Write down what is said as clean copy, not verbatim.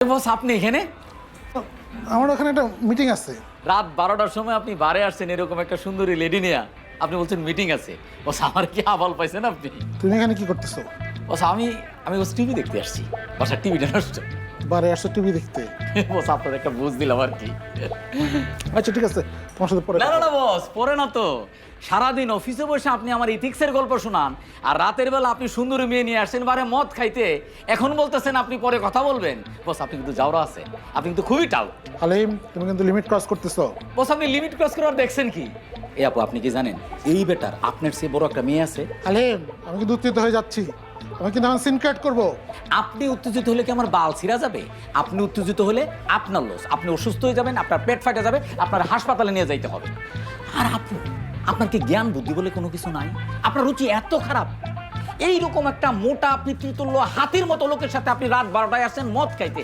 বস আপনি এখানে আমার ওখানে একটা মিটিং আছে। রাত 12টার সময় আপনি বারে আসছেন এরকম একটা সুন্দরী লেডি নিয়ে, আপনি বলছেন মিটিং আছে। বস আমার কি আবাল পাইছেন আপনি? তুমি এখানে কি করতেছো? বস আমি বস টিভি দেখতে আসছি, বাসার টিভিটা নষ্ট। বারে আসছো টিভি দেখতে? বস আপনার একটা বুঝ দিলাম আর কি। আচ্ছা ঠিক আছে, তোমার সাথে পরে না না না বস, পরে না তো। সারাদিন অফিসে বসে আপনি আমার ইথিক্সের গল্প শোনান, আর রাতের বেলা আপনি সুন্দরী মেয়ে নিয়ে আসছেন বারে মদ খাইতে, এখন বলতেছেন আপনি পরে কথা বলবেন। বস আপনি কিন্তু যাওরা আছে, আপনি কিন্তু খুবই টাউ। হালিম, তুমি কিন্তু লিমিট ক্রস করতেছো। বস আপনি লিমিট ক্রস করার দেখছেন কি? এই আপু আপনি কি জানেন এই বেটার আপনার চেয়ে বড় একটা মেয়ে আছে? হালিম, আমি কিন্তু উত্তেজিত হয়ে যাচ্ছি। আমি কিন্তু এখন সিন কাট করবো। আপনি উত্তেজিত হলে কি আমার বাল ছিঁড়া যাবে? আপনি উত্তেজিত হলে আপনার লস, আপনি অসুস্থ হয়ে যাবেন, আপনার পেট ফাটে যাবে, আপনার হাসপাতালে নিয়ে যাইতে হবে। আর আপু আপনার কি জ্ঞান বুদ্ধি বলে কোনো কিছু নাই? আপনার রুচি এত খারাপ, এইরকম একটা মোটা পিতৃতুল্য হাতির মতো লোকের সাথে আপনি রাত 12টায় আসছেন মদ খাইতে।